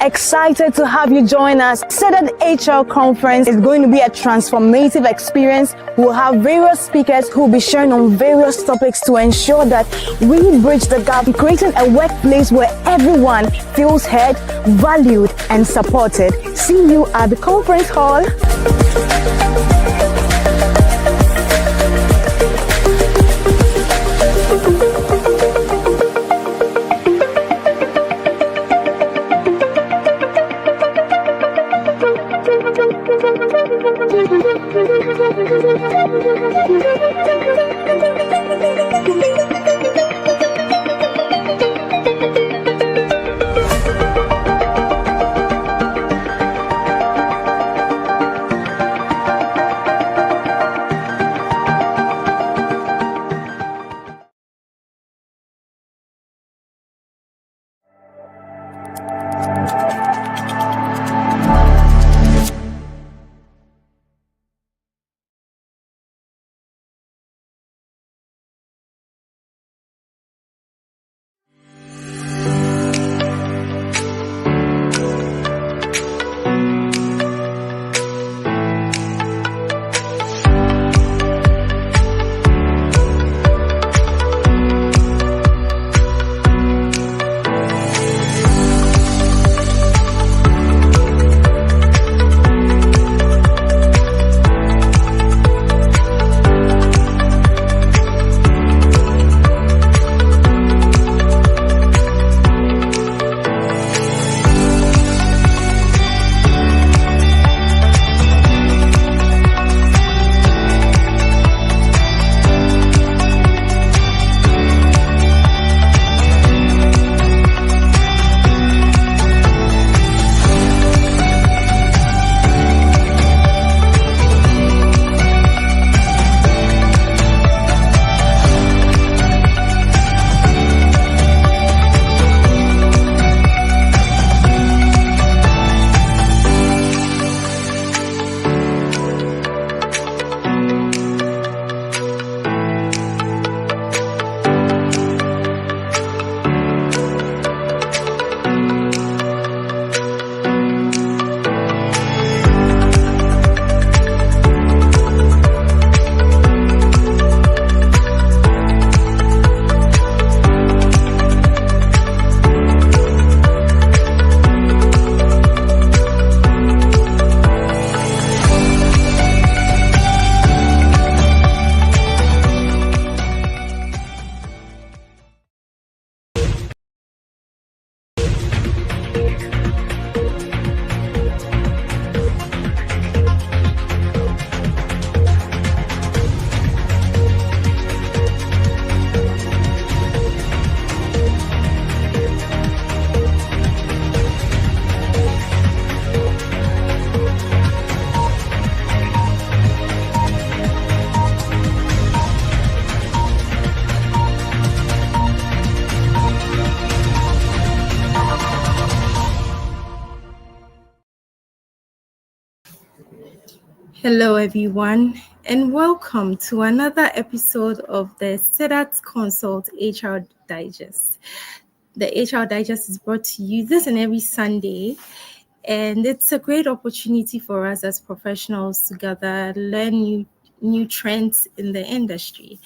excited to have you join us. SEDAT HR Conference is going to be a transformative experience. We'll have various speakers who will be sharing on various topics to ensure that we bridge the gap, creating a workplace where everyone feels heard, valued, and supported. See you at the conference hall. Hello, everyone, and welcome to another episode of the SEDAT Consult HR Digest. The HR Digest is brought to you this and every Sunday, and it's a great opportunity for us as professionals to gather, learn new trends in the industry.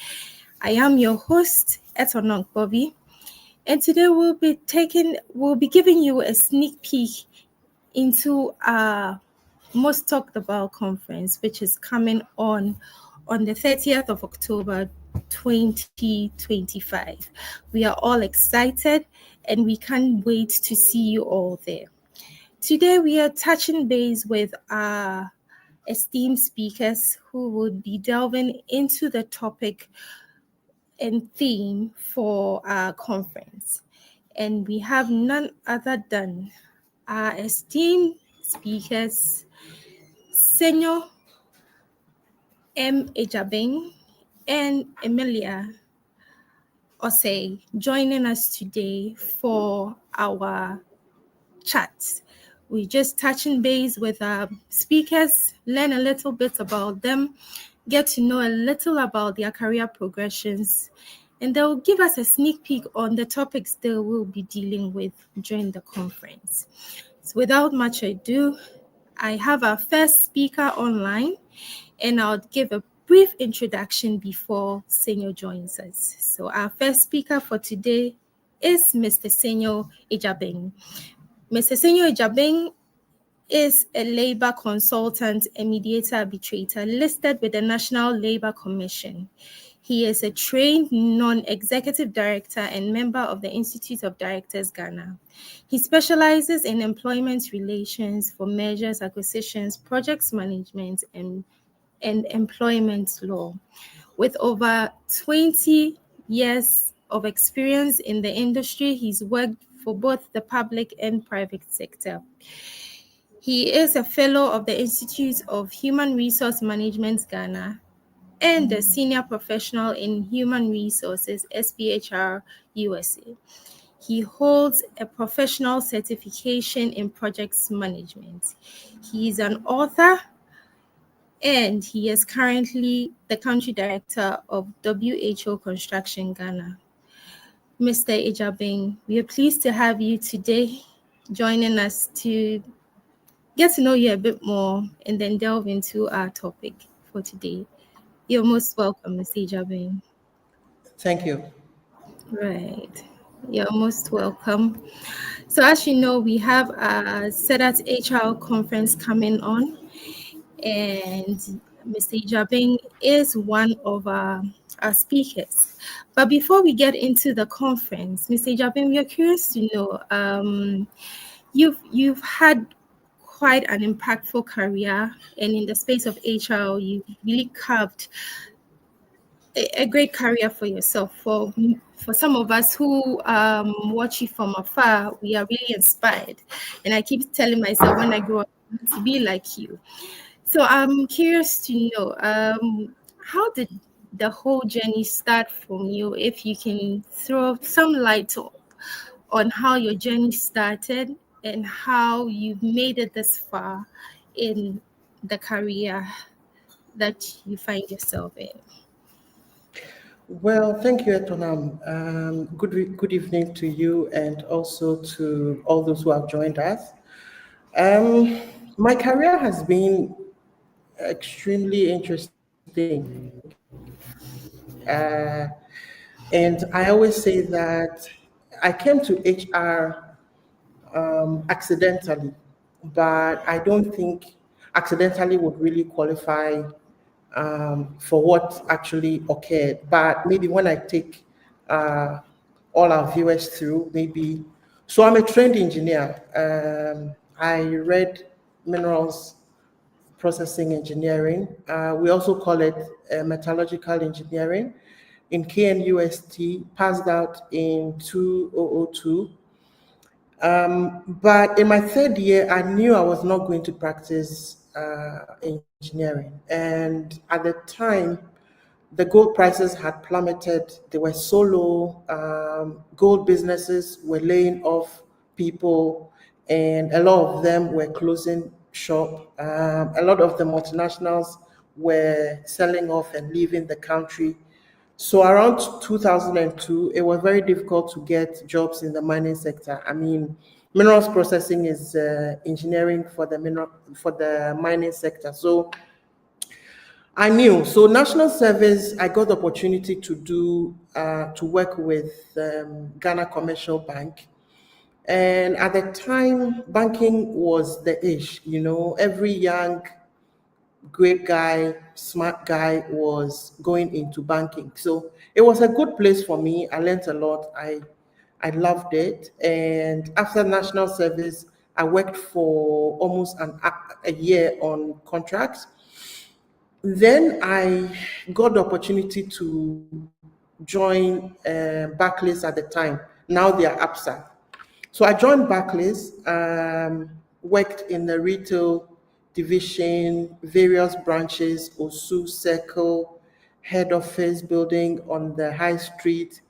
I am your host, Etonok Bobby, and today we'll be giving you a sneak peek into our most talked about conference, which is coming on the 30th of October 2025. We are all excited and we can't wait to see you all there. Today we are touching base with our esteemed speakers who will be delving into the topic and theme for our conference. And we have none other than our esteemed speakers, Senor M. Ejabeng and Emilia Osei, joining us today for our chat. We're just touching base with our speakers, learn a little bit about them, get to know a little about their career progressions, and they'll give us a sneak peek on the topics they will be dealing with during the conference. So without much ado, I have our first speaker online, and I'll give a brief introduction before Senyo joins us. So our first speaker for today is Mr. Senyo Ejabeng. Mr. Senyo Ejabeng is a labor consultant and mediator arbitrator listed with the National Labor Commission. He is a trained non-executive director and member of the Institute of Directors Ghana. He specializes in employment relations for mergers, acquisitions, projects management, and employment law. With over 20 years of experience in the industry, he's worked for both the public and private sector. He is a fellow of the Institute of Human Resource Management Ghana and a senior professional in human resources, SPHR USA. He holds a professional certification in projects management. He is an author, and he is currently the country director of WHO Construction Ghana. Mr. Ejabeng, we are pleased to have you today joining us to get to know you a bit more and then delve into our topic for today. You're most welcome, Mr. Ejabeng. Thank you. Right. You're most welcome. So as you know, we have a SEDAT HR conference coming on, and Mr. Ijabing is one of our speakers. But before we get into the conference, Mr. Ijabing, we are curious to know, you've had quite an impactful career, and in the space of HR, you really carved a great career for yourself. For some of us who watch you from afar, we are really inspired. And I keep telling myself when I grow up to be like you. So I'm curious to know, how did the whole journey start from you? If you can throw some light on how your journey started and how you've made it this far in the career that you find yourself in. Well, thank you, Etonam. Good evening to you and also to all those who have joined us. My career has been extremely interesting. And I always say that I came to HR accidentally, but I don't think accidentally would really qualify for what actually occurred. But maybe when I take all our viewers through, maybe. So I'm a trained engineer. I read minerals processing engineering. We also call it metallurgical engineering in KNUST, passed out in 2002. But in my third year, I knew I was not going to practice engineering. And at the time, the gold prices had plummeted. They were so low. Gold businesses were laying off people, and a lot of them were closing shop. A lot of the multinationals were selling off and leaving the country. So around 2002, it was very difficult to get jobs in the mining sector. I mean, minerals processing is engineering for the mining sector. So I knew. So national service, I got the opportunity to work with Ghana Commercial Bank. And at the time, banking was the ish. Every young great guy, smart guy was going into banking. So it was a good place for me. I learned a lot. I loved it. And after national service, I worked for almost a year on contracts. Then I got the opportunity to join Barclays at the time. Now they are APSA. So I joined Barclays, worked in the retail division, various branches, Osu Circle, head office building on the high street.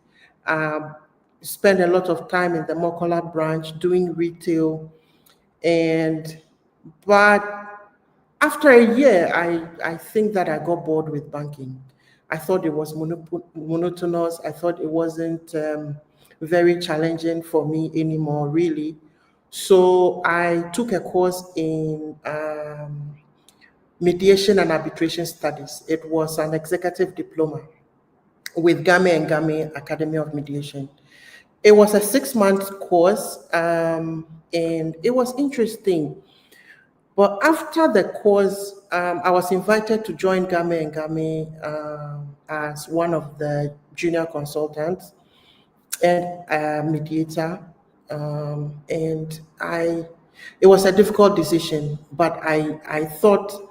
Spent a lot of time in the Mokola branch doing retail. But after a year, I think that I got bored with banking. I thought it was monotonous. I thought it wasn't very challenging for me anymore, really. So I took a course in mediation and arbitration studies. It was an executive diploma with Game & Game Academy of Mediation. It was a 6-month course, and it was interesting. But after the course, I was invited to join Game & Game as one of the junior consultants and a mediator. And it was a difficult decision, but I thought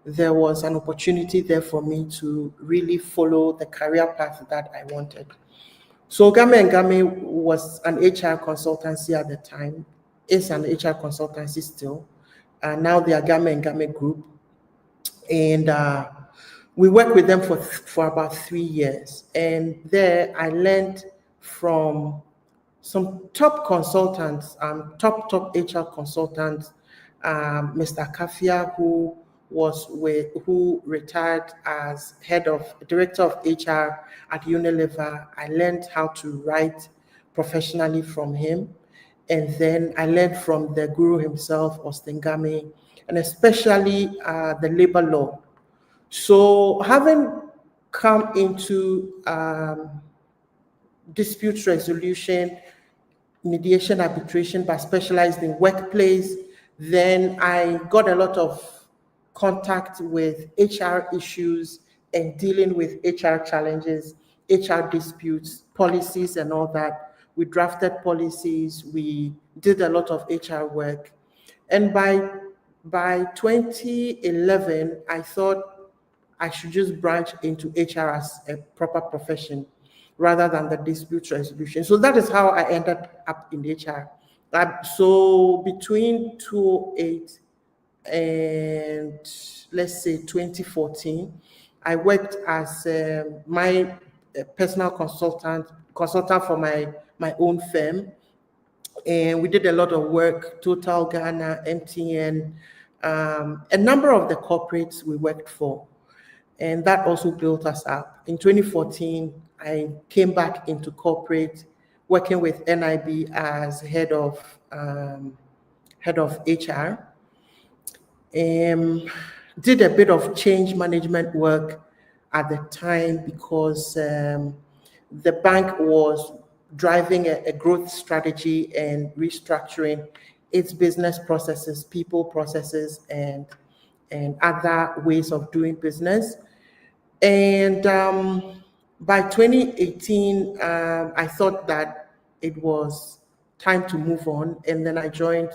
there was an opportunity there for me to really follow the career path that I wanted. So Game & Game was an HR consultancy at the time. It's an HR consultancy still. Now they are Game & Game Group. And we worked with them for about 3 years. And there I learned from some top consultants, top HR consultants, Mr. Kafia, who retired as director of HR at Unilever. I learned how to write professionally from him. And then I learned from the guru himself, Austin Game, and especially the labor law. So having come into dispute resolution, mediation, arbitration, but specialized in workplace, then I got a lot of contact with HR issues and dealing with HR challenges, HR disputes, policies, and all that. We drafted policies, we did a lot of HR work. And by 2011, I thought I should just branch into HR as a proper profession rather than the dispute resolution. So that is how I ended up in HR. So between 2008 and let's say 2014, I worked as my personal consultant for my own firm. And we did a lot of work, Total, Ghana, MTN, a number of the corporates we worked for. And that also built us up. In 2014, I came back into corporate, working with NIB as head of HR. Did a bit of change management work at the time because the bank was driving a growth strategy and restructuring its business processes, people processes, and other ways of doing business. And by 2018, I thought that it was time to move on. And then I joined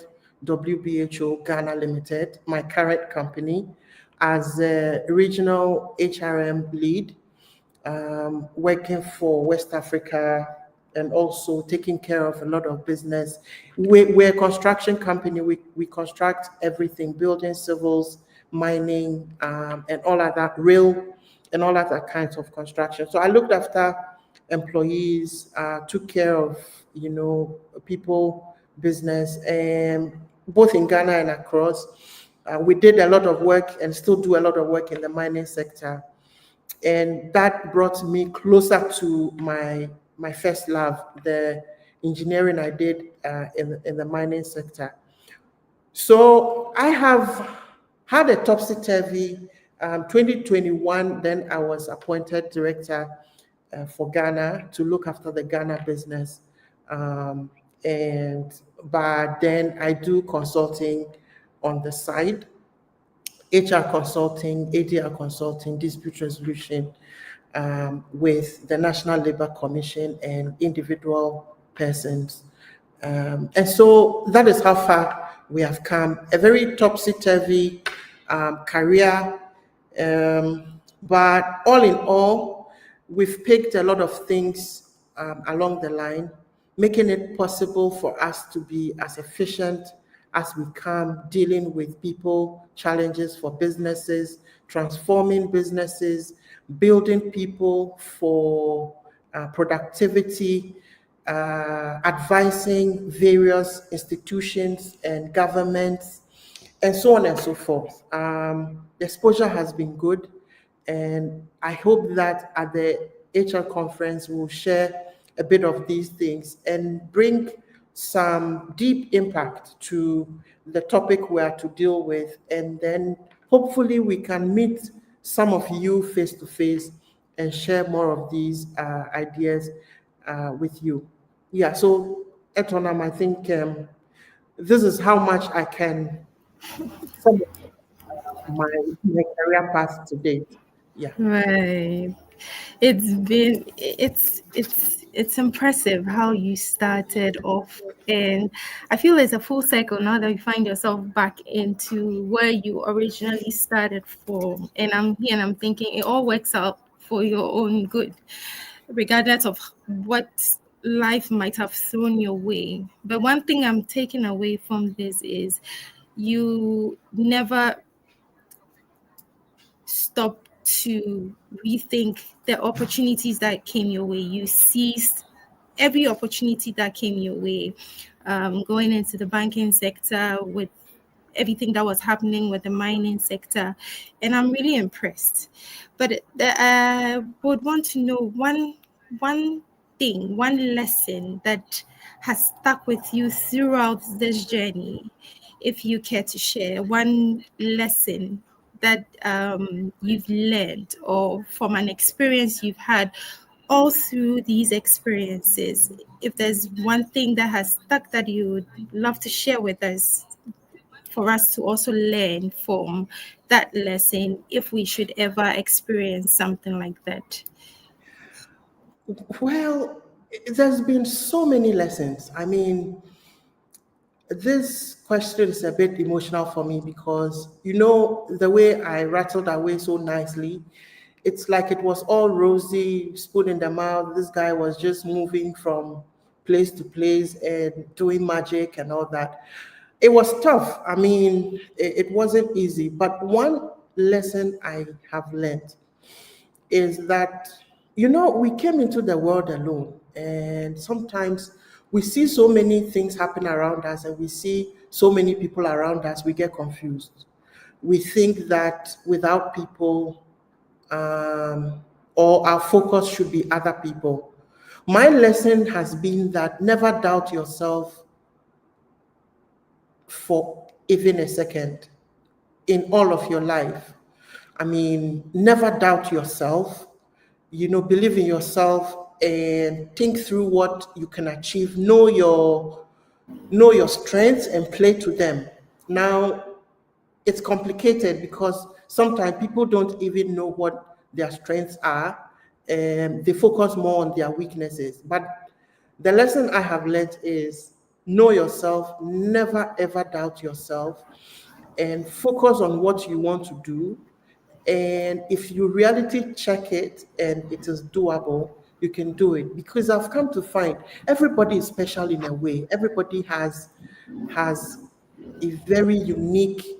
WBHO Ghana Limited, my current company, as a regional HRM lead, working for West Africa and also taking care of a lot of business. We're a construction company. We construct everything, building, civils, mining, and all other rail and all other kinds of construction. So I looked after employees, took care of, people, business, and both in Ghana and across. We did a lot of work and still do a lot of work in the mining sector. And that brought me closer to my first love, the engineering I did in the mining sector. So I have had a topsy-turvy 2021, then I was appointed director for Ghana to look after the Ghana business. But then I do consulting on the side, HR consulting, ADR consulting, dispute resolution with the National Labour Commission and individual persons. And so that is how far we have come. A very topsy-turvy career, but all in all, we've picked a lot of things along the line, making it possible for us to be as efficient as we can, dealing with people, challenges for businesses, transforming businesses, building people for productivity, advising various institutions and governments, and so on and so forth. The exposure has been good, and I hope that at the HR conference we'll share a bit of these things and bring some deep impact to the topic we are to deal with, and then hopefully we can meet some of you face to face and share more of these ideas with you. Yeah, so Etonam, I think this is how much I can sum up my career path to date. Yeah. Right. It's impressive how you started off, and I feel it's a full cycle now that you find yourself back into where you originally started from. And I'm here and I'm thinking it all works out for your own good, regardless of what life might have thrown your way. But one thing I'm taking away from this is you never stop to rethink the opportunities that came your way. You seized every opportunity that came your way, going into the banking sector with everything that was happening with the mining sector. And I'm really impressed. But I would want to know one thing, one lesson that has stuck with you throughout this journey. If you care to share one lesson that you've learned or from an experience you've had all through these experiences, if there's one thing that has stuck that you would love to share with us for us to also learn from that lesson if we should ever experience something like that. Well, there's been so many lessons. I mean, this question is a bit emotional for me because, the way I rattled away so nicely, it's like it was all rosy, spoon in the mouth. This guy was just moving from place to place and doing magic and all that. It was tough. I mean, it wasn't easy. But one lesson I have learned is that, we came into the world alone. And sometimes we see so many things happen around us and we see so many people around us, we get confused. We think that without people, or our focus should be other people. My lesson has been that never doubt yourself for even a second in all of your life. I mean, never doubt yourself, believe in yourself and think through what you can achieve. Know your strengths and play to them. Now, it's complicated because sometimes people don't even know what their strengths are, and they focus more on their weaknesses. But the lesson I have learned is know yourself, never ever doubt yourself, and focus on what you want to do. And if you reality check it and it is doable, you can do it. Because I've come to find everybody is special in a way. Everybody has a very unique,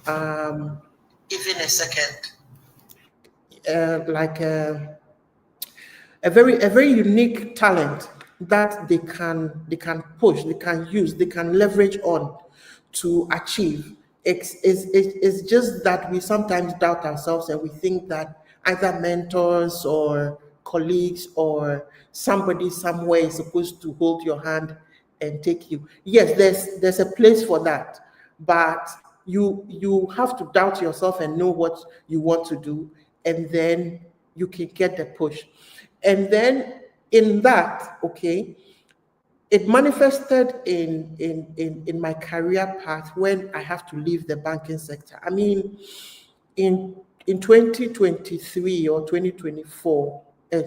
even a second, like a very unique talent that they can push, they can use, they can leverage on to achieve. It's just that we sometimes doubt ourselves and we think that either mentors or colleagues or somebody somewhere is supposed to hold your hand and take you. Yes, there's a place for that, but you have to doubt yourself and know what you want to do, and then you can get the push. And then in that, okay, it manifested in my career path when I have to leave the banking sector. I mean, in 2023 or 2024,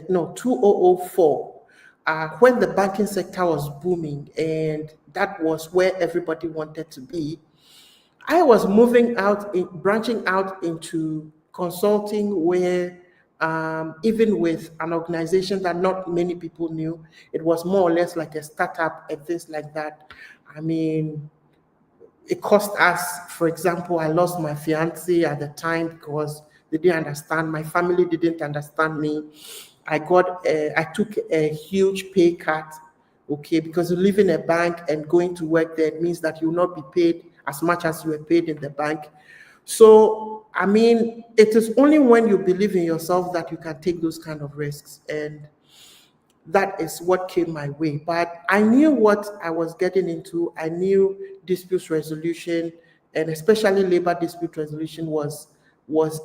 no, 2004, when the banking sector was booming and that was where everybody wanted to be, I was branching out into consulting where, even with an organization that not many people knew, it was more or less like a startup and things like that. I mean, it cost us, for example, I lost my fiance at the time because they didn't understand. My family didn't understand me. I took a huge pay cut, okay, because you live in a bank and going to work there means that you will not be paid as much as you were paid in the bank. So, I mean, it is only when you believe in yourself that you can take those kind of risks. And that is what came my way. But I knew what I was getting into. I knew dispute resolution, and especially labor dispute resolution was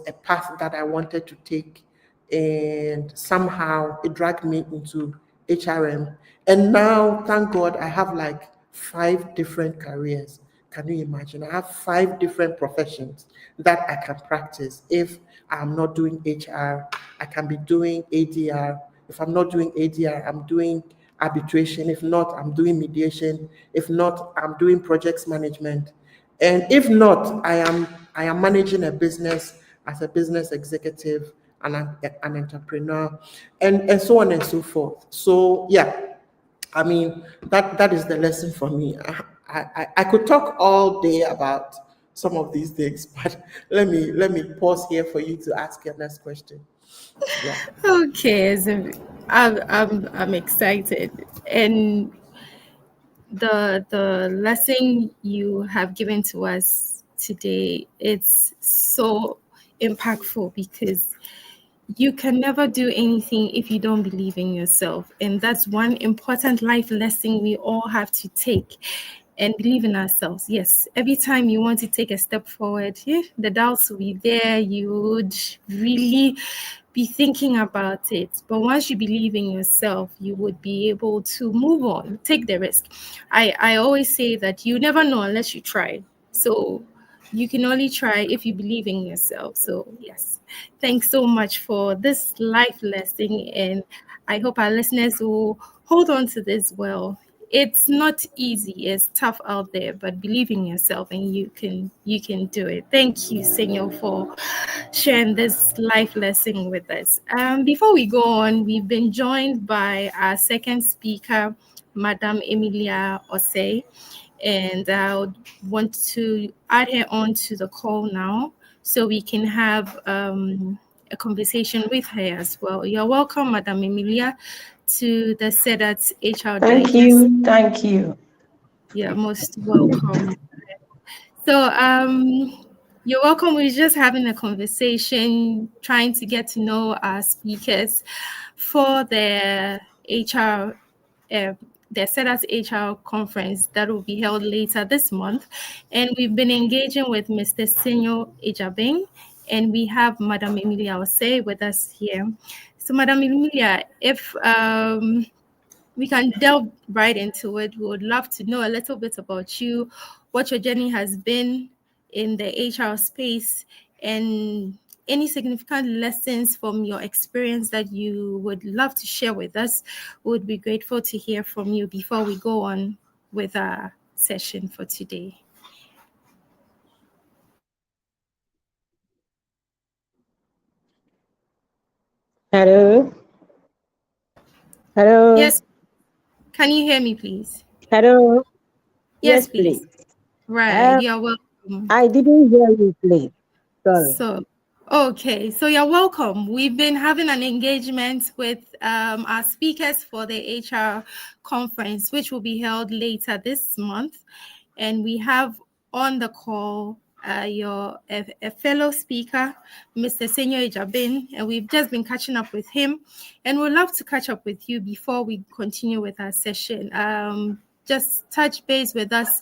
a path that I wanted to take. And somehow it dragged me into HRM. And now, thank God, I have like 5 different careers. Can you imagine? I have 5 different professions that I can practice. If I'm not doing HR, I can be doing ADR. If I'm not doing ADR, I'm doing arbitration. If not, I'm doing mediation. If not, I'm doing projects management. And if not, I am managing a business as a business executive and an entrepreneur, and so on and so forth. So yeah, I mean, that is the lesson for me. I could talk all day about some of these things, but let me pause here for you to ask your next question. Yeah. Okay, so I'm excited, and the lesson you have given to us today, it's so impactful, because you can never do anything if you don't believe in yourself. And that's one important life lesson we all have to take, and believe in ourselves. Yes, every time you want to take a step forward, the doubts will be there. You would really be thinking about it. But once you believe in yourself, you would be able to move on, take the risk. I always say that you never know unless you try. So you can only try if you believe in yourself. So yes, thanks so much for this life lesson, and I hope our listeners will hold on to this well. It's not easy, it's tough out there, but believe in yourself and you can do it. Thank you, Senor, for sharing this life lesson with us. Before we go on, we've been joined by our second speaker, Madame Emilia Osei, and I would want to add her on to the call now so we can have a conversation with her as well. You're welcome, Madame Emilia, to the SEDAT HR Thank Digest. you. Thank you. You're most welcome. So, you're welcome. We're just having a conversation, trying to get to know our speakers for the HR, the SEDAT HR conference that will be held later this month. And we've been engaging with Mr. Senyo Ejabeng, and we have Madame Emilia Osei with us here. So, Madame Emilia, if we can delve right into it. We would love to know a little bit about you, what your journey has been in the HR space, and any significant lessons from your experience that you would love to share with us. We would be grateful to hear from you before we go on with our session for today. Hello. Hello. Yes. Can you hear me, please? Hello. Yes, please. Right. You're welcome. I didn't hear you, please. Sorry. So, okay. So you're welcome. We've been having an engagement with our speakers for the HR conference, which will be held later this month. And we have on the call a fellow speaker, Mr. Senyo Ejabin, and we've just been catching up with him. And we'd love to catch up with you before we continue with our session. Just touch base with us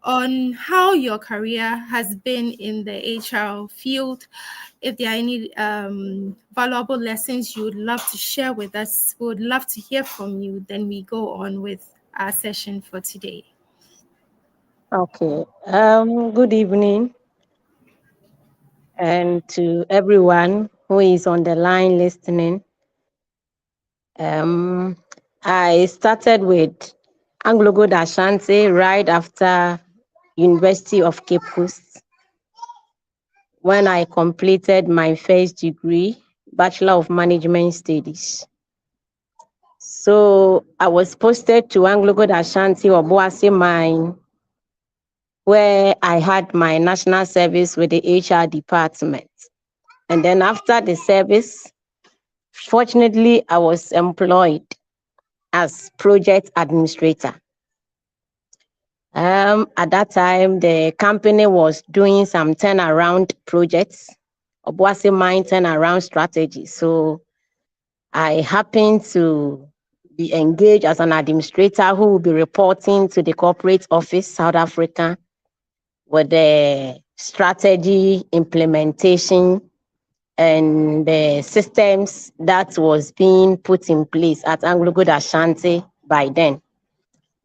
on how your career has been in the HR field. If there are any valuable lessons you would love to share with us, we would love to hear from you. Then we go on with our session for today. Okay. Good evening, and to everyone who is on the line listening. I started with Anglo Gold Ashanti right after University of Cape Coast, when I completed my first degree, Bachelor of Management Studies. So I was posted to Anglo Gold Ashanti Obuasi Mine, where I had my national service with the HR department. And then after the service, fortunately, I was employed as project administrator. At that time, the company was doing some turnaround projects, Obuasi Mine turnaround strategy. So I happened to be engaged as an administrator who will be reporting to the corporate office, South Africa, with the strategy implementation and the systems that was being put in place at Anglo Good Ashanti by then.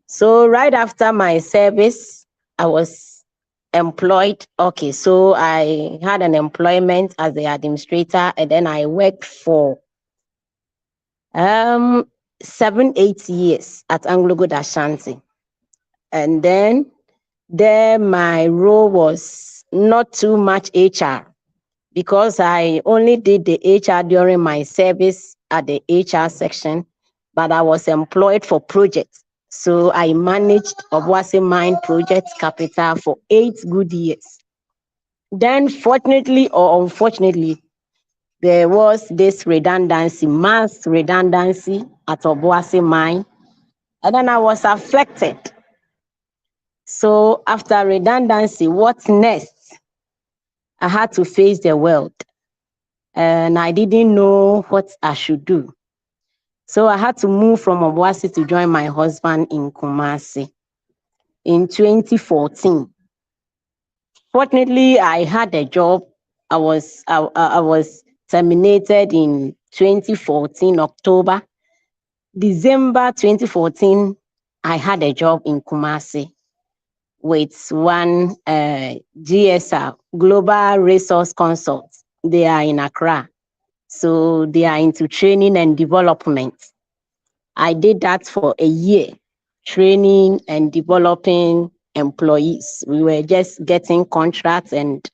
So right after my service, I was employed. Okay, so I had an employment as the administrator, and then I worked for 7-8 years at Anglo Good Ashanti. And then there my role was not too much HR, because I only did the HR during my service at the HR section, but I was employed for projects. So I managed Obuasi Mine Project Capital for 8 good years. Then fortunately or unfortunately, there was this redundancy, mass redundancy at Obuasi Mine, and then I was affected. So after redundancy, what's next? I had to face the world, and I didn't know what I should do. So I had to move from Obuasi to join my husband in Kumasi in 2014. Fortunately, I had a job. I was terminated in 2014, October. December 2014, I had a job in Kumasi with one GSR, Global Resource Consult. They are in Accra. So they are into training and development. I did that for a year, training and developing employees. We were just getting contracts, and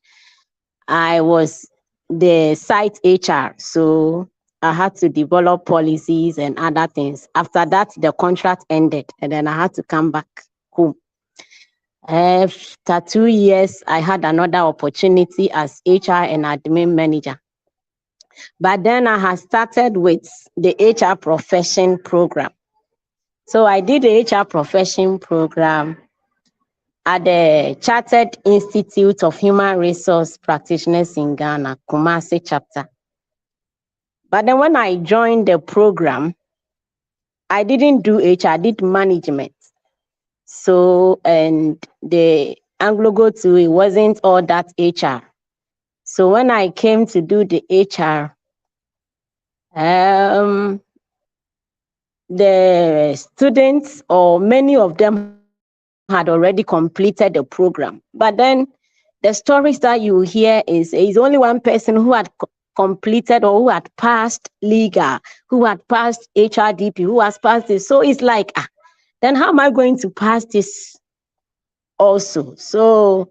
I was the site HR. So I had to develop policies and other things. After that, the contract ended, and then I had to come back home. After 2 years, I had another opportunity as HR and admin manager. But then I had started with the HR profession program. So I did the HR profession program at the Chartered Institute of Human Resource Practitioners in Ghana, Kumasi chapter. But then when I joined the program, I didn't do HR, I did management. So, and the Anglo Go to, it wasn't all that HR. So when I came to do the HR, the students, or many of them, had already completed the program. But then the stories that you hear is only one person who had completed or who had passed legal, who had passed HRDP, who has passed this. So it's like, then how am I going to pass this also? So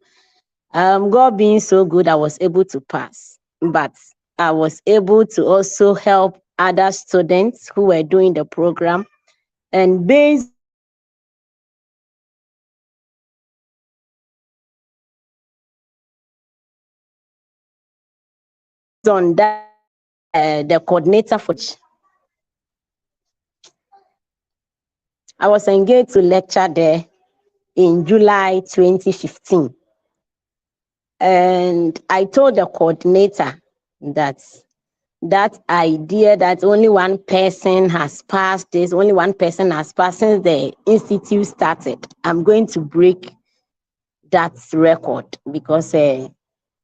God being so good, I was able to pass. But I was able to also help other students who were doing the program. And based on that, the coordinator for, I was engaged to lecture there in July 2015. And I told the coordinator that idea that only one person has passed this, only one person has passed since the institute started, I'm going to break that record, because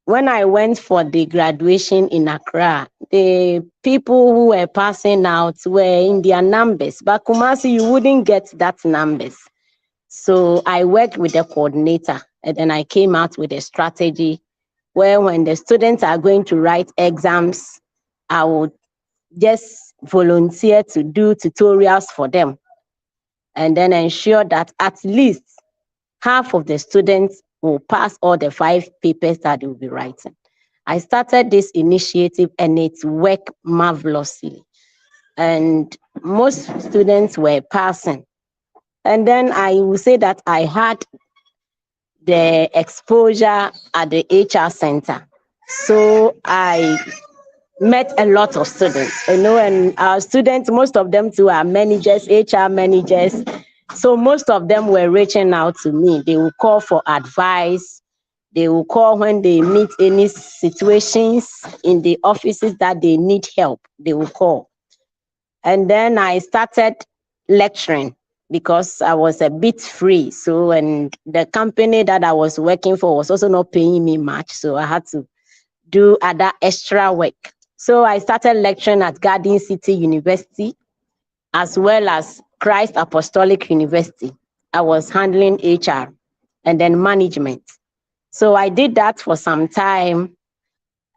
when I went for the graduation in Accra, the people who were passing out were in their numbers, but Kumasi, you wouldn't get that numbers. So I worked with the coordinator, and then I came out with a strategy where when the students are going to write exams, I would just volunteer to do tutorials for them, and then ensure that at least half of the students will pass all the 5 papers that they will be writing. I started this initiative and it worked marvelously. And most students were passing. And then I will say that I had the exposure at the HR center. So I met a lot of students, and our students, most of them too are managers, HR managers. So most of them were reaching out to me. They will call for advice. They will call when they meet any situations in the offices that they need help. They will call. And then I started lecturing because I was a bit free. So, and the company that I was working for was also not paying me much. So I had to do other extra work. So I started lecturing at Garden City University as well as Christ Apostolic University. I was handling HR and then management. So I did that for some time.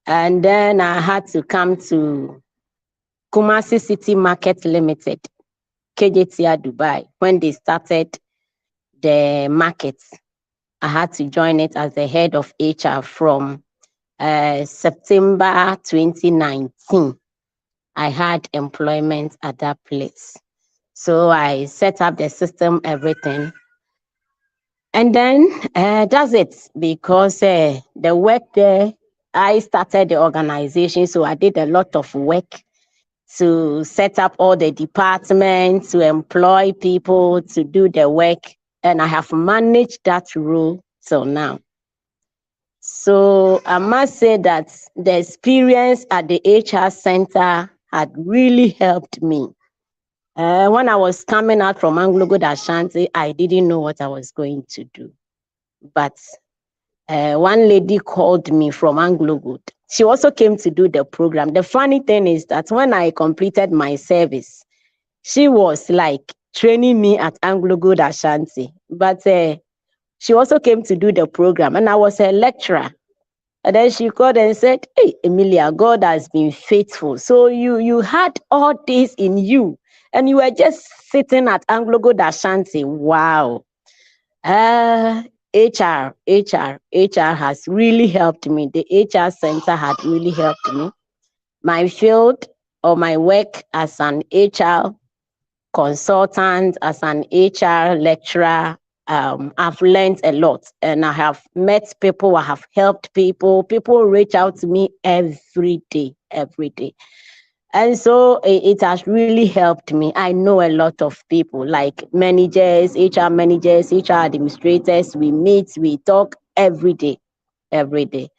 And then I had to come to Kumasi City Market Limited, KJTR Dubai, when they started the market. I had to join it as the head of HR from September 2019. I had employment at that place. So I set up the system, everything. And then that's it, because the work there, I started the organization. So I did a lot of work to set up all the departments, to employ people to do the work. And I have managed that role till now. So I must say that the experience at the HR center had really helped me. When I was coming out from Anglo Good Ashanti, I didn't know what I was going to do. But one lady called me from Anglo Good. She also came to do the program. The funny thing is that when I completed my service, she was like training me at Anglo Good Ashanti. But she also came to do the program, and I was a lecturer. And then she called and said, "Hey, Emilia, God has been faithful. So you had all this in you, and you were just sitting at Anglo Good Ashanti. Wow." HR has really helped me. The HR center had really helped me. My field or my work as an HR consultant, as an HR lecturer, I've learned a lot, and I have met people, I have helped people. People reach out to me every day, every day. And so it has really helped me. I know a lot of people like managers, HR managers, HR administrators. We meet, we talk every day, every day.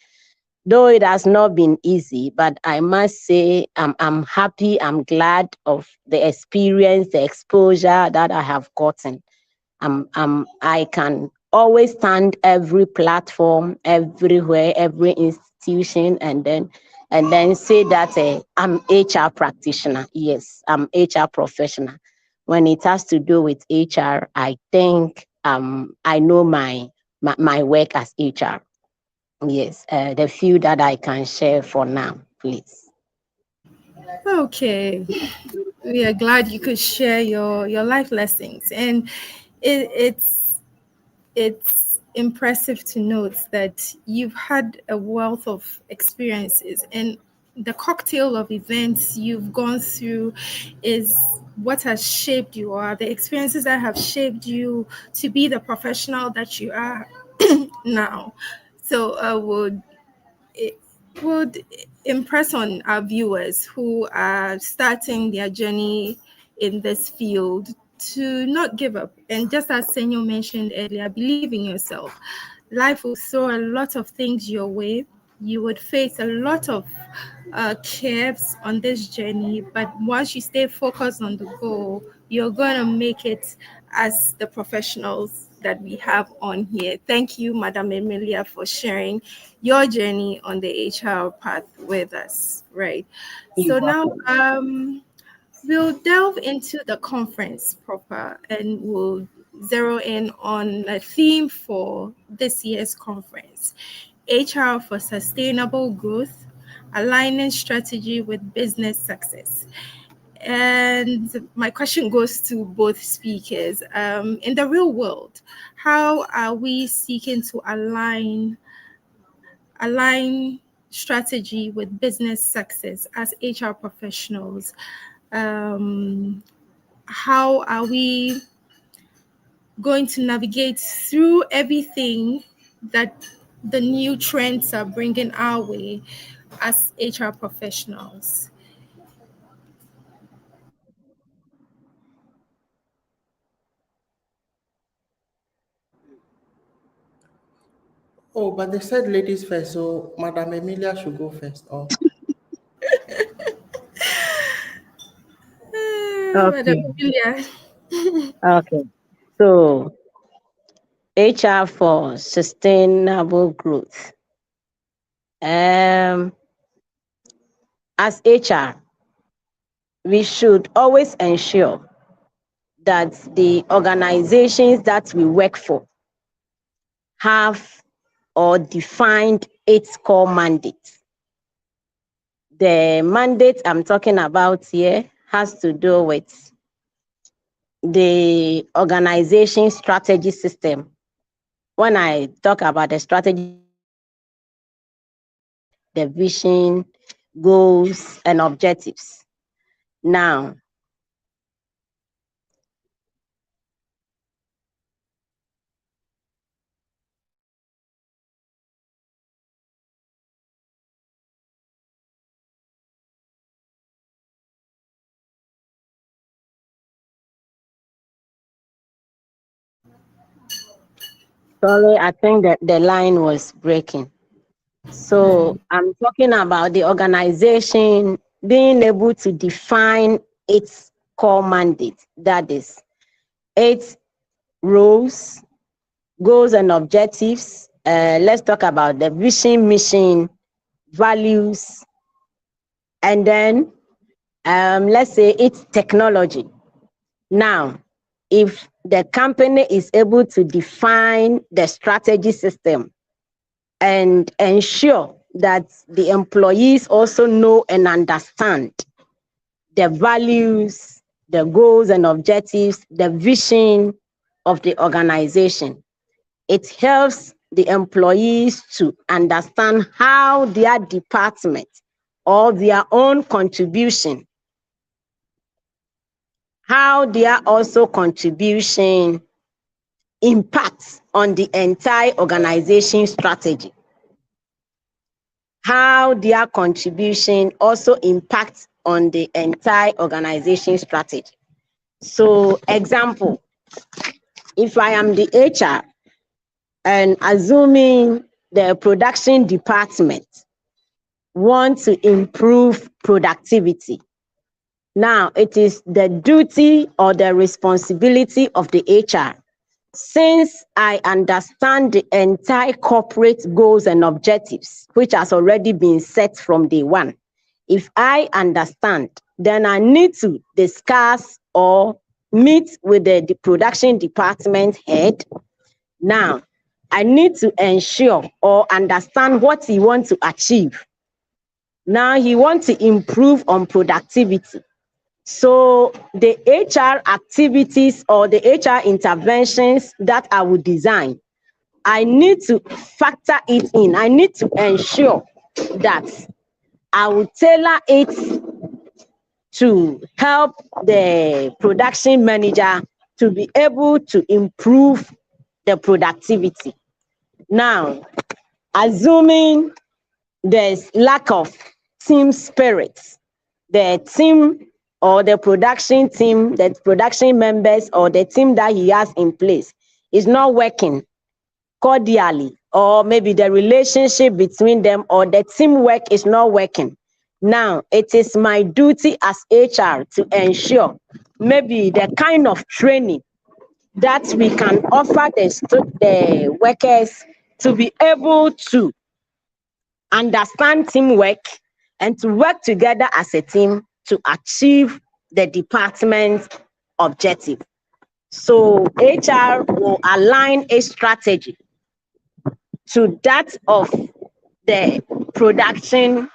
Though it has not been easy, but I must say I'm happy, I'm glad of the experience, the exposure that I have gotten. I can always stand every platform, everywhere, every institution, and then say that I'm HR practitioner. Yes, I'm HR professional. When it has to do with HR, I think I know my work as HR. Yes, the few that I can share for now, please. Okay, we are glad you could share your life lessons, and it's impressive to note that you've had a wealth of experiences, and the cocktail of events you've gone through is what has shaped you, or the experiences that have shaped you to be the professional that you are now. So I it would impress on our viewers who are starting their journey in this field to not give up. And just as Senyo mentioned earlier, believe in yourself. Life will throw a lot of things your way. You would face a lot of curves on this journey, but once you stay focused on the goal, you're going to make it as the professionals that we have on here. Thank you, Madam Emilia, for sharing your journey on the HR path with us. Right. You're So now welcome. we'll delve into the conference proper, and we'll zero in on a theme for this year's conference: HR for sustainable growth, aligning strategy with business success. And my question goes to both speakers. In the real world, how are we seeking to align strategy with business success as HR professionals? How are we going to navigate through everything that the new trends are bringing our way as HR professionals? Oh, but they said ladies first, so Madam Emilia should go first. Oh, Madam Okay. Julia. Okay. So HR for sustainable growth. As HR, we should always ensure that the organizations that we work for have or defined its core mandate. The mandate I'm talking about here has to do with the organization strategy system. When I talk about the strategy, the vision, goals, and objectives. Now, sorry, I think that the line was breaking. So I'm talking about the organization being able to define its core mandate. That is, its roles, goals, and objectives. Let's talk about the vision, mission, values, and then let's say its technology. Now, if the company is able to define the strategy system and ensure that the employees also know and understand the values, the goals and objectives, the vision of the organization, it helps the employees to understand how their department or their own contribution, how their also contribution impacts on the entire organization strategy, how their contribution also impacts on the entire organization strategy. So, example, if I am the HR and assuming the production department want to improve productivity, now it is the duty or the responsibility of the HR. Since I understand the entire corporate goals and objectives, which has already been set from day one, if I understand, then I need to discuss or meet with the production department head. Now, I need to ensure or understand what he wants to achieve. Now, he wants to improve on productivity. So the HR activities or the HR interventions that I will design, I need to factor it in. I need to ensure that I will tailor it to help the production manager to be able to improve the productivity. Now, assuming there's lack of team spirit, the team or the production team, the production members or the team that he has in place is not working cordially, or maybe the relationship between them or the teamwork is not working. Now, it is my duty as HR to ensure maybe the kind of training that we can offer the workers to be able to understand teamwork and to work together as a team to achieve the department's objective. So HR will align a strategy to that of the production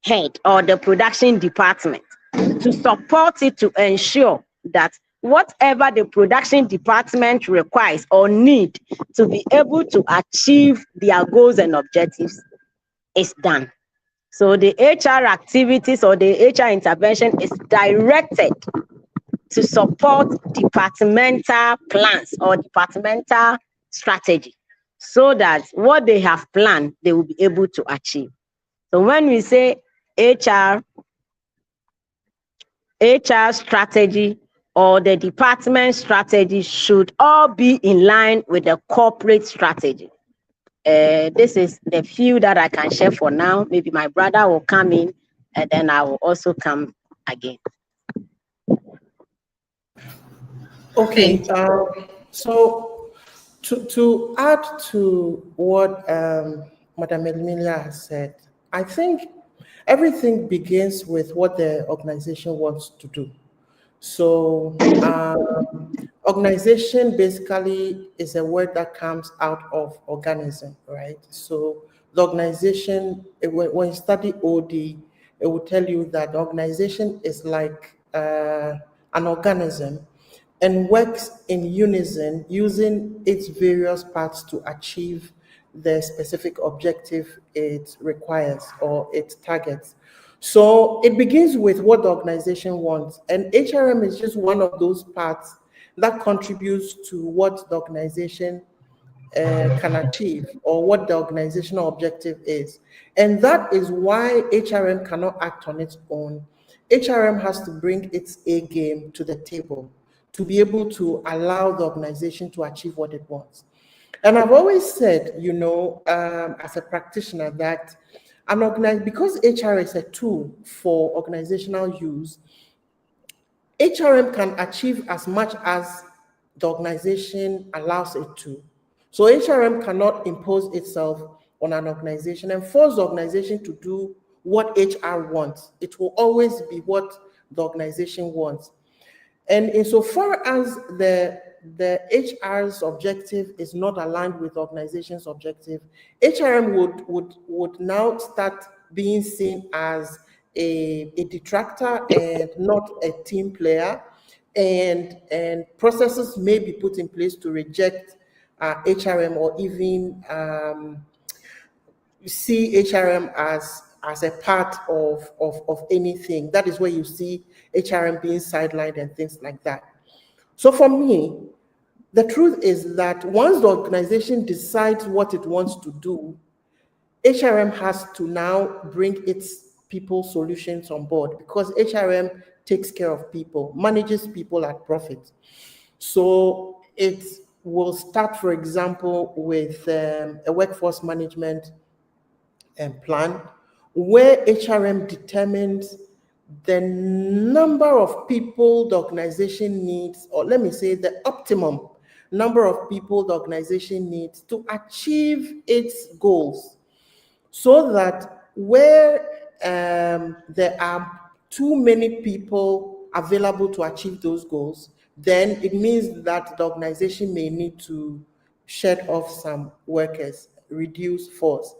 head or the production department to support it, to ensure that whatever the production department requires or need to be able to achieve their goals and objectives is done. So the HR activities or the HR intervention is directed to support departmental plans or departmental strategy so that what they have planned, they will be able to achieve. So when we say HR strategy or the department strategy should all be in line with the corporate strategy. This is the few that I can share for now. Maybe my brother will come in and then I will also come again. Okay, Thank you. so to add to what Madam Emilia has said, I think everything begins with what the organization wants to do. So, organization basically is a word that comes out of organism, right? So, the organization, when you study OD, it will tell you that the organization is like an organism and works in unison using its various parts to achieve the specific objective it requires or it targets. So it begins with what the organization wants, and HRM is just one of those parts that contributes to what the organization can achieve or what the organizational objective is. And that is why HRM cannot act on its own. HRM has to bring its A game to the table to be able to allow the organization to achieve what it wants. And I've always said, as a practitioner, that because HR is a tool for organizational use, HRM can achieve as much as the organization allows it to. So HRM cannot impose itself on an organization and force the organization to do what HR wants. It will always be what the organization wants. And insofar as the HR's objective is not aligned with the organization's objective, HRM would now start being seen as a detractor and not a team player. And processes may be put in place to reject HRM or even see HRM as a part of anything. That is where you see HRM being sidelined and things like that. So for me, the truth is that once the organization decides what it wants to do, HRM has to now bring its people solutions on board because HRM takes care of people, manages people at profit. So it will start, for example, with a workforce management plan where HRM determines the number of people the organization needs, or let me say the optimum number of people the organization needs to achieve its goals, so that where there are too many people available to achieve those goals, then it means that the organization may need to shed off some workers, reduce force.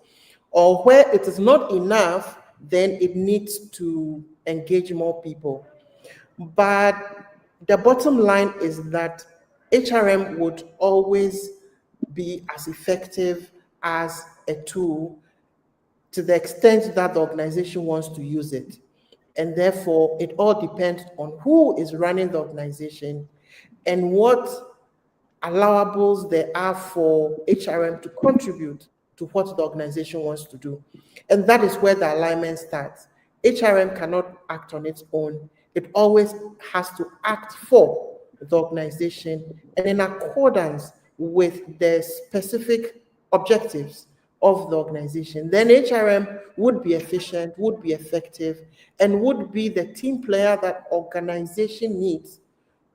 Or where it is not enough, then it needs to engage more people. But the bottom line is that HRM would always be as effective as a tool to the extent that the organization wants to use it. And therefore, it all depends on who is running the organization and what allowables there are for HRM to contribute to what the organization wants to do. And that is where the alignment starts. HRM cannot act on its own. It always has to act for the organization and in accordance with the specific objectives of the organization. Then HRM would be efficient, would be effective, and would be the team player that organization needs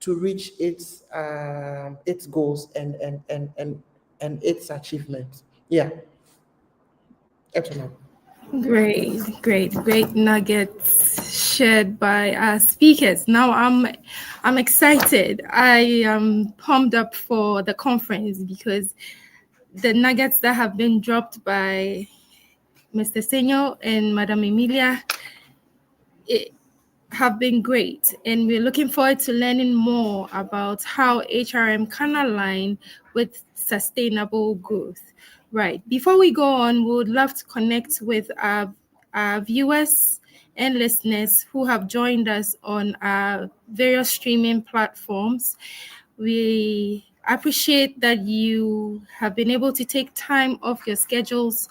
to reach its goals and its achievements. Yeah. Great nuggets shared by our speakers. Now I'm excited. I am pumped up for the conference because the nuggets that have been dropped by Mr. Senyo and Madam Emilia have been great, and we're looking forward to learning more about how HRM can align with sustainable growth. Right. Before we go on, we would love to connect with our viewers and listeners who have joined us on our various streaming platforms. We appreciate that you have been able to take time off your schedules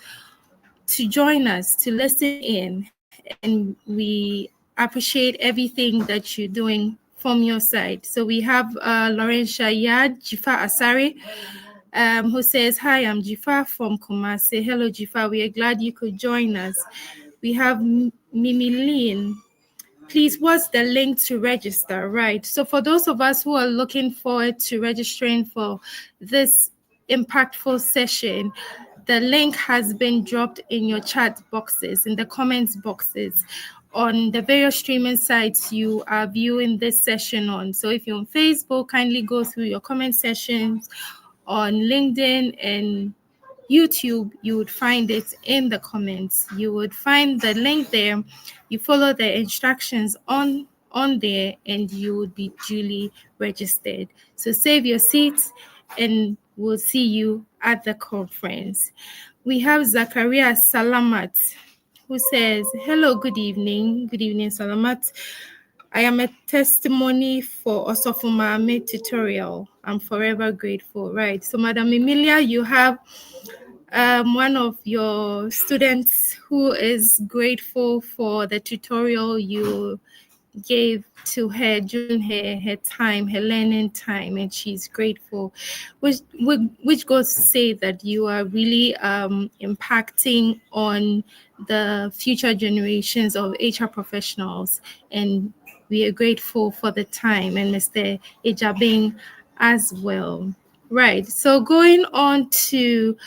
to join us, to listen in, and we appreciate everything that you're doing from your side. So we have Laurentia Yad, Jifa Asari, who says, "Hi, I'm Jifa from Kumasi. Hello, Jifa. We are glad you could join us." We have Mimi Lin, please, what's the link to register, right? So for those of us who are looking forward to registering for this impactful session, the link has been dropped in your chat boxes, in the comments boxes, on the various streaming sites you are viewing this session on. So if you're on Facebook, kindly go through your comment sections. On LinkedIn and YouTube, you would find it in the comments. You would find the link there. You follow the instructions on there, and you would be duly registered. So save your seats, and we'll see you at the conference. We have Zachariah Salamat, who says, hello, good evening. Good evening, Salamat. I am a testimony for Osofumame tutorial. I'm forever grateful. Right. So, Madam Emilia, you have one of your students who is grateful for the tutorial you gave to her during her time, her learning time, and she's grateful, which goes to say that you are really impacting on the future generations of HR professionals, and we are grateful for the time, and Mr. Ejabing as well. Right, so going on to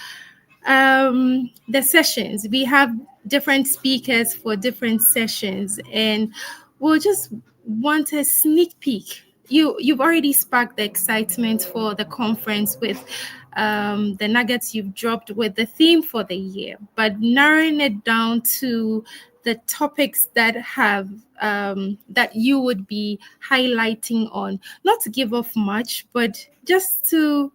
the sessions, we have different speakers for different sessions, and we'll just want a sneak peek. You've already sparked the excitement for the conference with the nuggets you've dropped with the theme for the year, but narrowing it down to the topics that have that you would be highlighting on, not to give off much, but just to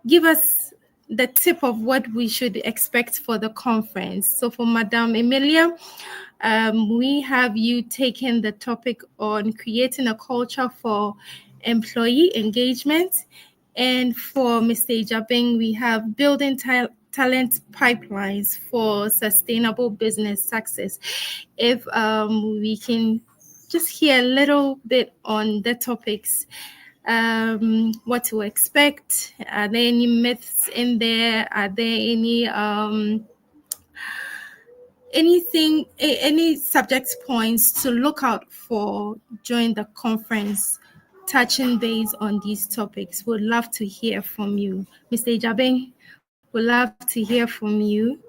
give us the tip of what we should expect for the conference. So for Madame Emilia, we have you taking the topic on creating a culture for employee engagement. And for Mr. Ejabing, we have building talent pipelines for sustainable business success. If we can just hear a little bit on the topics, what to expect. Are there any myths in there? Are there any any subject points to look out for during the conference, touching base on these topics? Would love to hear from you. Mr. Ejabing, would love to hear from you.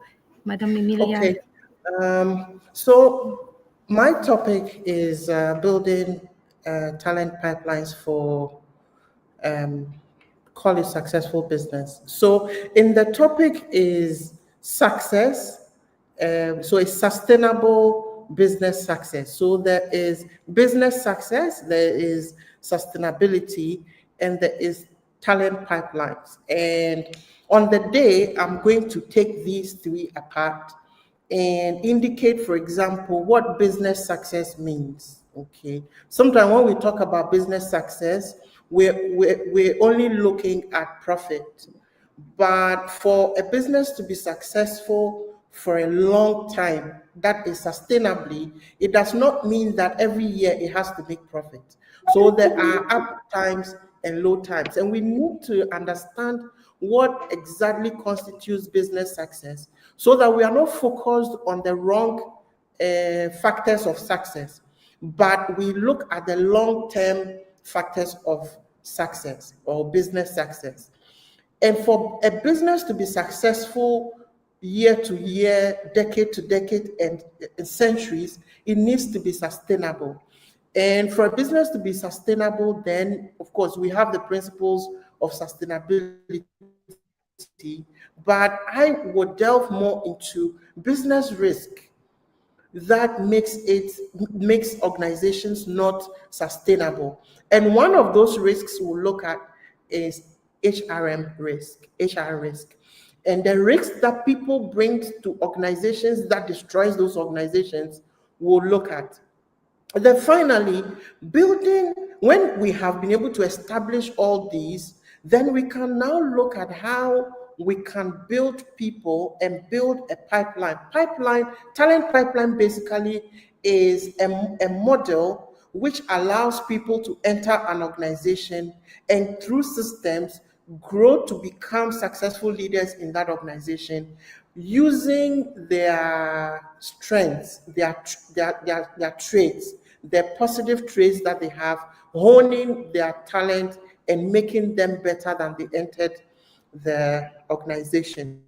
Madam Emilia. Okay. So my topic is building talent pipelines for call it successful business. So in the topic is success. So it's sustainable business success. So there is business success, there is sustainability, and there is talent pipelines. And on the day, I'm going to take these three apart and indicate, for example, what business success means. Okay. Sometimes when we talk about business success, we're only looking at profit. But for a business to be successful for a long time, that is sustainably, it does not mean that every year it has to make profit. So there are up times and low times, and we need to understand what exactly constitutes business success so that we are not focused on the wrong factors of success, but we look at the long-term factors of success or business success. And for a business to be successful year to year, decade to decade, and centuries, it needs to be sustainable. And for a business to be sustainable, then, of course, we have the principles of sustainability, but I would delve more into business risk that makes organizations not sustainable. And one of those risks we'll look at is HR risk. And the risks that people bring to organizations that destroys those organizations, we'll look at. And then finally, building, when we have been able to establish all these, then we can now look at how we can build people and build a pipeline. Talent pipeline basically is a model which allows people to enter an organization and through systems grow to become successful leaders in that organization using their strengths, their traits, their positive traits that they have, honing their talent and making them better than they entered the organization.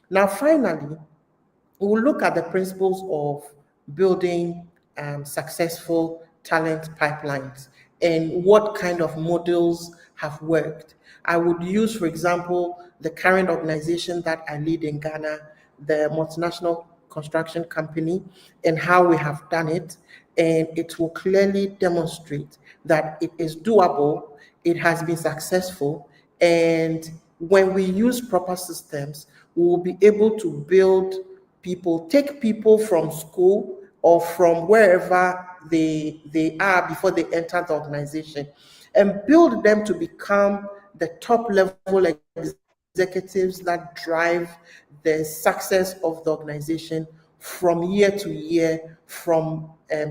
Now, finally, we'll look at the principles of building successful talent pipelines and what kind of models have worked. I would use, for example, the current organization that I lead in Ghana, the multinational construction company, and how we have done it. And it will clearly demonstrate that it is doable, it has been successful, and when we use proper systems, we will be able to build people, take people from school or from wherever they are before they enter the organization, and build them to become the top level executives that drive the success of the organization from year to year, from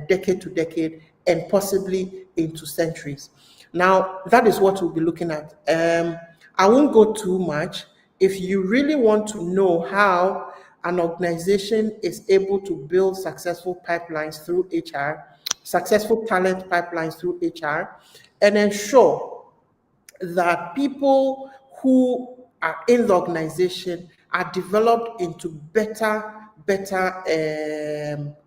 decade to decade, and possibly into centuries. Now, that is what we'll be looking at. I won't go too much. If you really want to know how an organization is able to build successful pipelines through HR, successful talent pipelines through HR, and ensure that people who are in the organization are developed into better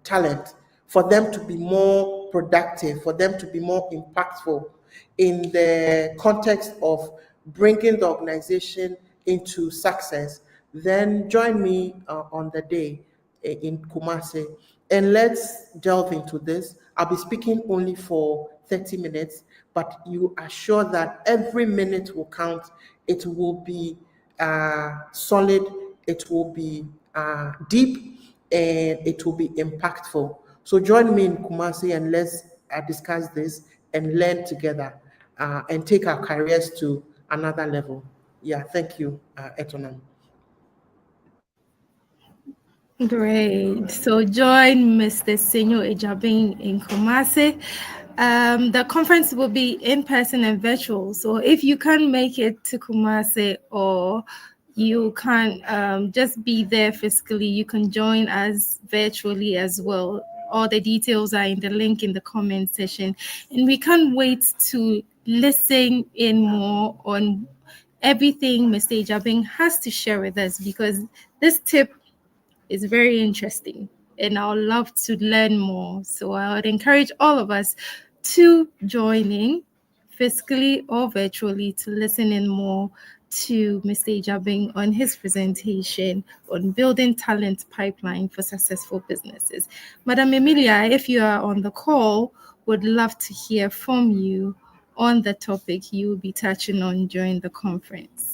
talent, for them to be more productive, for them to be more impactful in the context of bringing the organization into success, then join me on the day in Kumasi, and let's delve into this. I'll be speaking only for 30 minutes, but you are sure that every minute will count. It will be solid, it will be deep, and it will be impactful. So join me in Kumasi and let's discuss this and learn together and take our careers to another level. Yeah, thank you, Etonam. Great. So join Mr. Senyo Ejabin in Kumasi. The conference will be in person and virtual. So if you can't make it to Kumasi, or you can't just be there physically, you can join us virtually as well. All the details are in the link in the comment section. And we can't wait to listen in more on everything Mr. Ejabin has to share with us, because this tip is very interesting and I would love to learn more. So I would encourage all of us to join in physically or virtually to listen in more to Mr. Ejabin on his presentation on building talent pipeline for successful businesses. Madam Emilia, if you are on the call, would love to hear from you on the topic you will be touching on during the conference.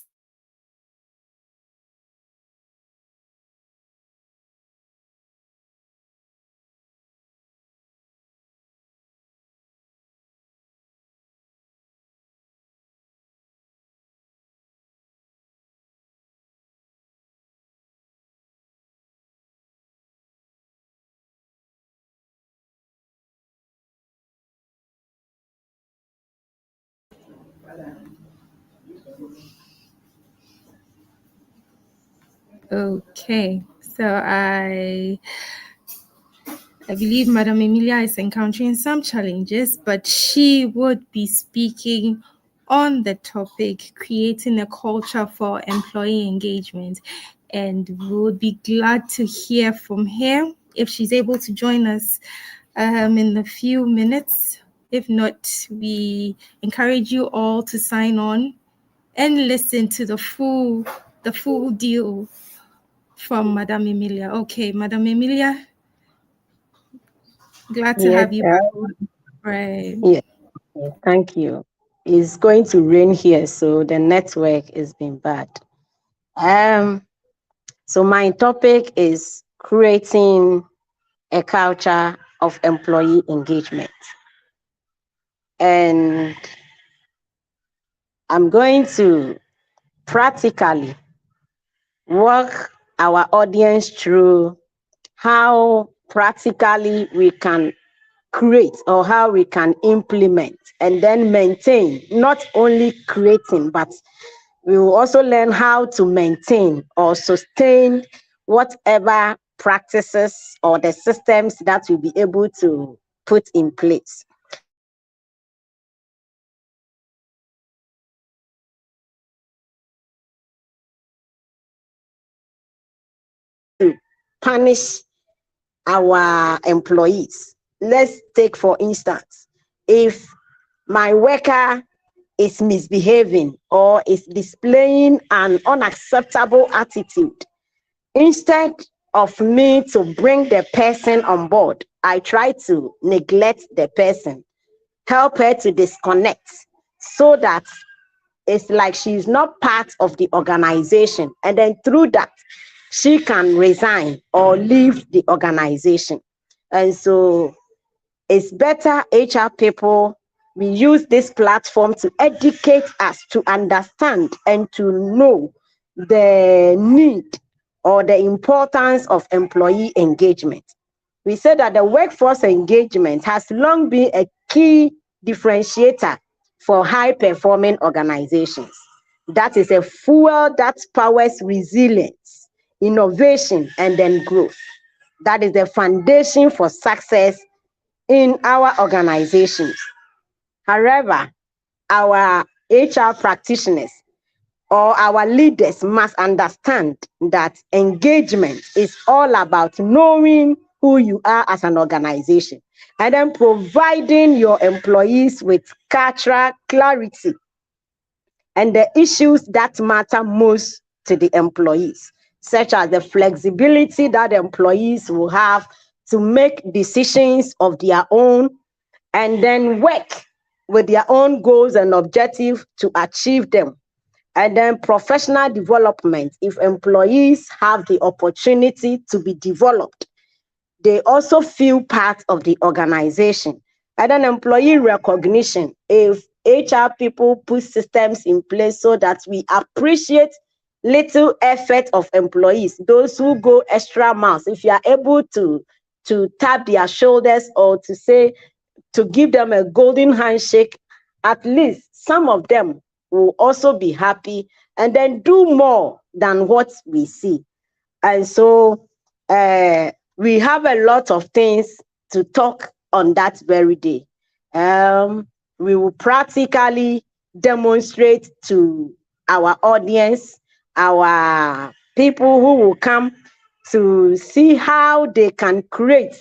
Okay, so I believe Madam Emilia is encountering some challenges, but she would be speaking on the topic, creating a culture for employee engagement. And we would be glad to hear from her if she's able to join us in a few minutes. If not, we encourage you all to sign on and listen to the full deal from Madam Emilia. Okay, Madam Emilia, glad to have you back on. Right. Yeah, thank you. It's going to rain here, so the network is being bad. So my topic is creating a culture of employee engagement. And I'm going to practically walk our audience through how practically we can create or how we can implement and then maintain, not only creating, but We will also learn how to maintain or sustain whatever practices or the systems that we'll be able to put in place. To punish our employees. Let's take, for instance, if my worker is misbehaving or is displaying an unacceptable attitude, instead of me to bring the person on board, I try to neglect the person, help her to disconnect so that it's like she's not part of the organization. And then through that, she can resign or leave the organization. And so it's better, HR people, we use this platform to educate us, to understand and to know the need or the importance of employee engagement. We said that the workforce engagement has long been a key differentiator for high-performing organizations. That is a fuel that powers resilience, innovation, and then growth. That is the foundation for success in our organizations. However, our HR practitioners or our leaders must understand that engagement is all about knowing who you are as an organization and then providing your employees with cultural clarity and the issues that matter most to the employees, such as the flexibility that employees will have to make decisions of their own and then work with their own goals and objectives to achieve them. And then professional development, if employees have the opportunity to be developed, they also feel part of the organization. And then employee recognition, if HR people put systems in place so that we appreciate little effort of employees, those who go extra miles, if you are able to tap their shoulders or to say, to give them a golden handshake, at least some of them will also be happy and then do more than what we see. And so we have a lot of things to talk on that very day. We will practically demonstrate to our audience, our people who will come to see how they can create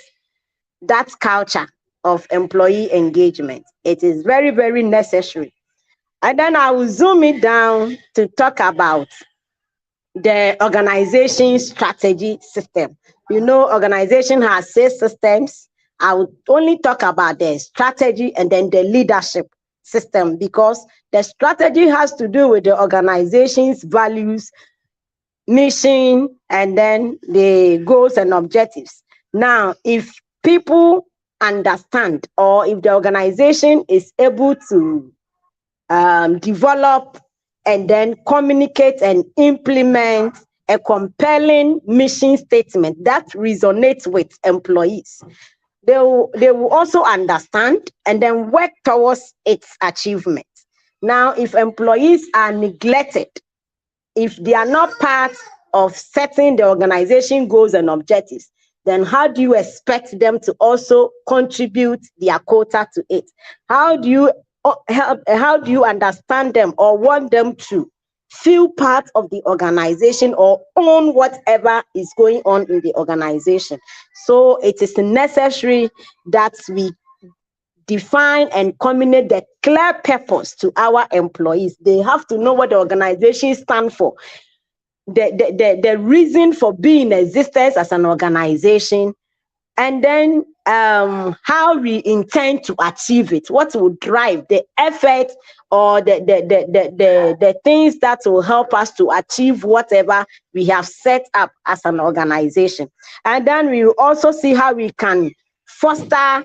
that culture of employee engagement. It is very, very necessary. And then I will zoom it down to talk about the organization strategy system. You know, organization has 6 systems. I will only talk about the strategy and then the leadership system, because the strategy has to do with the organization's values, mission, and then the goals and objectives. Now, if people understand, or if the organization is able to develop and then communicate and implement a compelling mission statement that resonates with employees, they will also understand and then work towards its achievement. Now, if employees are neglected, if they are not part of setting the organization goals and objectives, then how do you expect them to also contribute their quota to it? How do you understand them or want them to feel part of the organization or own whatever is going on in the organization? So it is necessary that we define and communicate the clear purpose to our employees. They have to know what the organization stands for, the reason for being in existence as an organization, and then how we intend to achieve it, what will drive the effort or the things that will help us to achieve whatever we have set up as an organization. And then we will also see how we can foster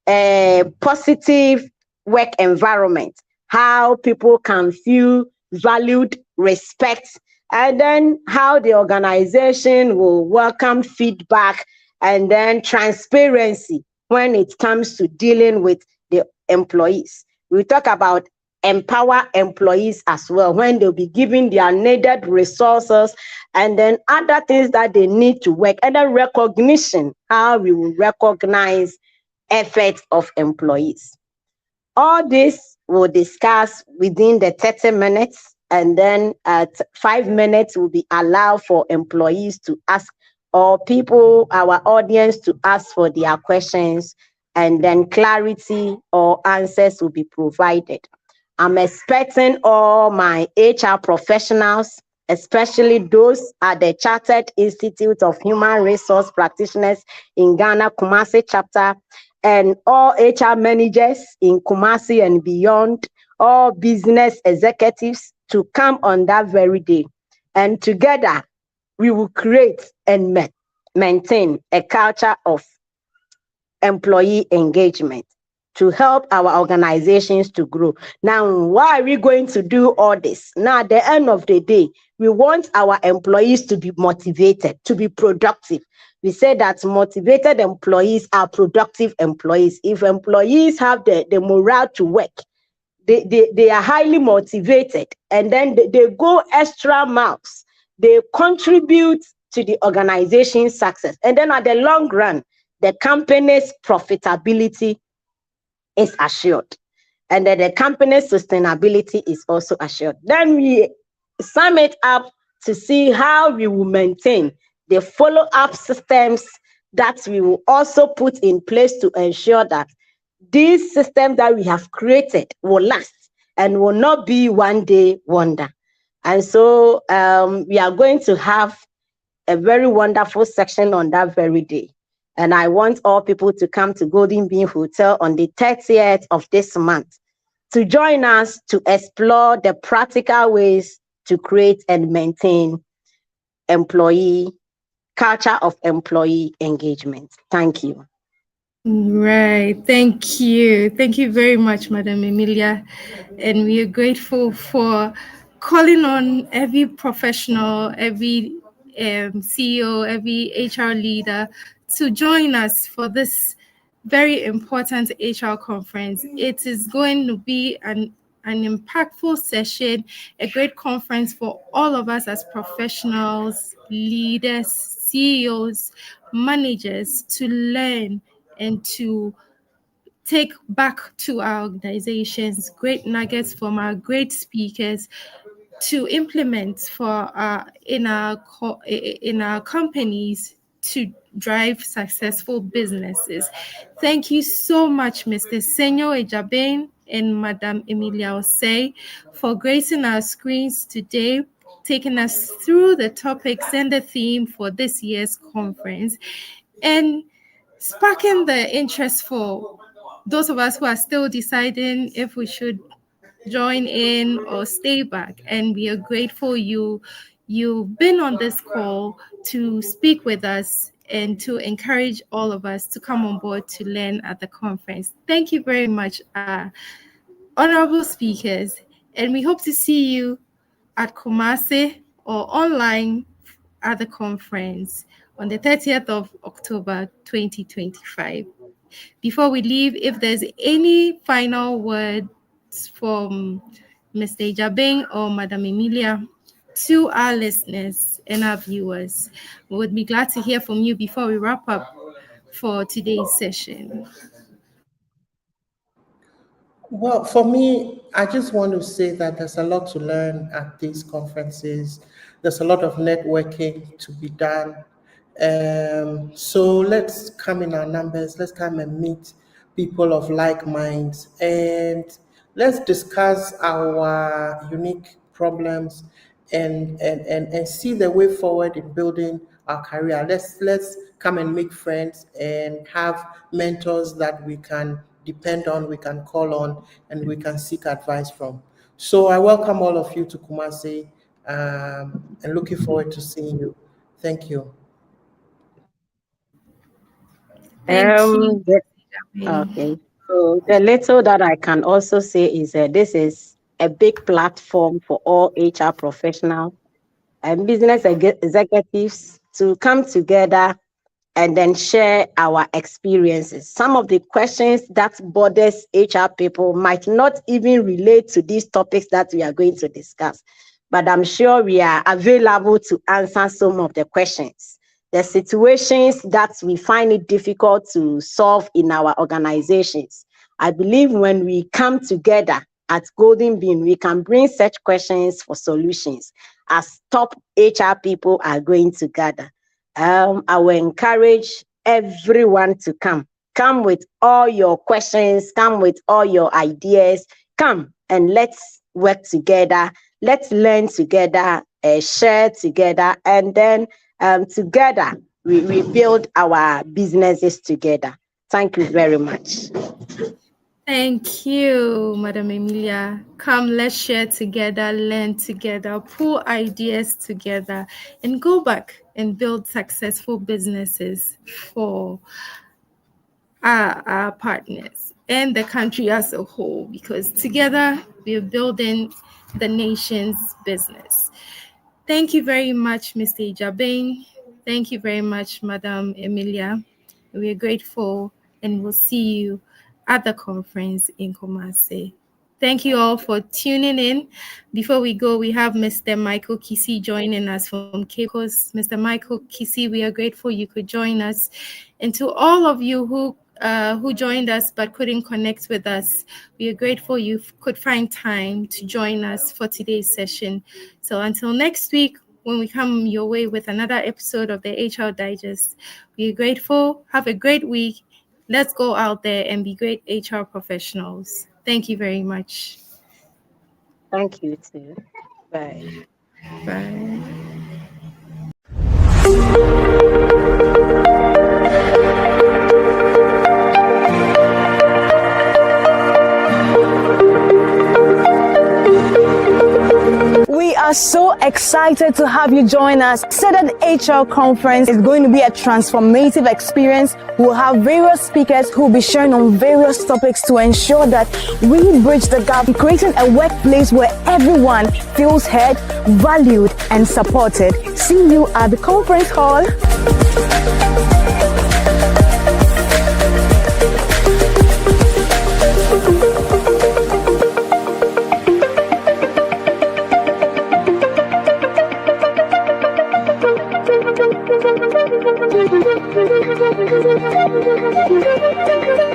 a positive work environment, how people can feel valued, respect, and then how the organization will welcome feedback, and then transparency when it comes to dealing with the employees. We talk about empower employees as well when they'll be given their needed resources and then other things that they need to work, and then recognition, how we will recognize efforts of employees. All this we'll discuss within the 30 minutes, and then at 5 minutes will be allowed for employees to ask, or people, our audience, to ask for their questions, and then clarity or answers will be provided. I'm expecting all my HR professionals, especially those at the Chartered Institute of Human Resource Practitioners in Ghana, Kumasi chapter, and all HR managers in Kumasi and beyond, all business executives to come on that very day. And together, we will create and maintain a culture of employee engagement to help our organizations to grow. Now, why are we going to do all this? Now, at the end of the day, we want our employees to be motivated, to be productive. We say that motivated employees are productive employees. If employees have the morale to work, they are highly motivated, and then they go extra miles. They contribute to the organization's success. And then at the long run, the company's profitability is assured, and then the company's sustainability is also assured. Then we sum it up to see how we will maintain the follow-up systems that we will also put in place to ensure that these systems that we have created will last and will not be one day wonder. And so we are going to have a very wonderful section on that very day. And I want all people to come to Golden Bean Hotel on the 30th of this month to join us to explore the practical ways to create and maintain culture of employee engagement. Thank you. Right. Thank you. Thank you very much, Madam Emilia. And we are grateful for calling on every professional, every CEO, every HR leader to join us for this very important HR conference. It is going to be an impactful session, a great conference for all of us as professionals, leaders, CEOs, managers to learn and to take back to our organizations great nuggets from our great speakers to implement for in our companies to drive successful businesses. Thank you so much, Mr. Senyo Ejaben and Madam Emilia Osei, for gracing our screens today, taking us through the topics and the theme for this year's conference, and sparking the interest for those of us who are still deciding if we should join in or stay back. And we are grateful you've been on this call to speak with us and to encourage all of us to come on board to learn at the conference. Thank you very much, honorable speakers, and we hope to see you at Kumasi or online at the conference on the 30th of October 2025. Before we leave, if there's any final words from Mr. Jabeng or Madam Emilia to our listeners and our viewers, we would be glad to hear from you before we wrap up for today's session. Well, for me, I just want to say that there's a lot to learn at these conferences. There's a lot of networking to be done. So let's come in our numbers. Let's come and meet people of like minds, and let's discuss our unique problems and see the way forward in building our career. Let's come and make friends and have mentors that we can depend on, we can call on, and we can seek advice from. So I welcome all of you to Kumasi, and looking forward to seeing you. Thank you. Thank you. Okay. So the little that I can also say is that this is a big platform for all HR professionals and business executives to come together and then share our experiences. Some of the questions that bothers HR people might not even relate to these topics that we are going to discuss, but I'm sure we are available to answer some of the questions. The situations that we find it difficult to solve in our organizations. I believe when we come together at Golden Bean, we can bring such questions for solutions as top HR people are going to gather. I will encourage everyone to come. Come with all your questions, come with all your ideas, come and let's work together, let's learn together, share together, and then together we build our businesses together. Thank you very much. Thank you, Madam Emilia. Come, let's share together, learn together, pull ideas together, and go back and build successful businesses for our partners and the country as a whole, because together we are building the nation's business. Thank you very much, Mr. Ijabeng. Thank you very much, Madam Emilia. We are grateful, and we'll see you at the conference in Kumasi. Thank you all for tuning in. Before we go, we have Mr. Michael Kisi joining us from Cape Coast. Mr. Michael Kisi, we are grateful you could join us. And to all of you who joined us but couldn't connect with us, we are grateful you could find time to join us for today's session. So until next week, when we come your way with another episode of the HR Digest, we are grateful. Have a great week. Let's go out there and be great HR professionals. Thank you very much. Thank you too. Bye. Bye. We are so excited to have you join us. SEDAT HR Conference is going to be a transformative experience. We'll have various speakers who will be sharing on various topics to ensure that we bridge the gap, creating a workplace where everyone feels heard, valued, and supported. See you at the conference hall. Thank you.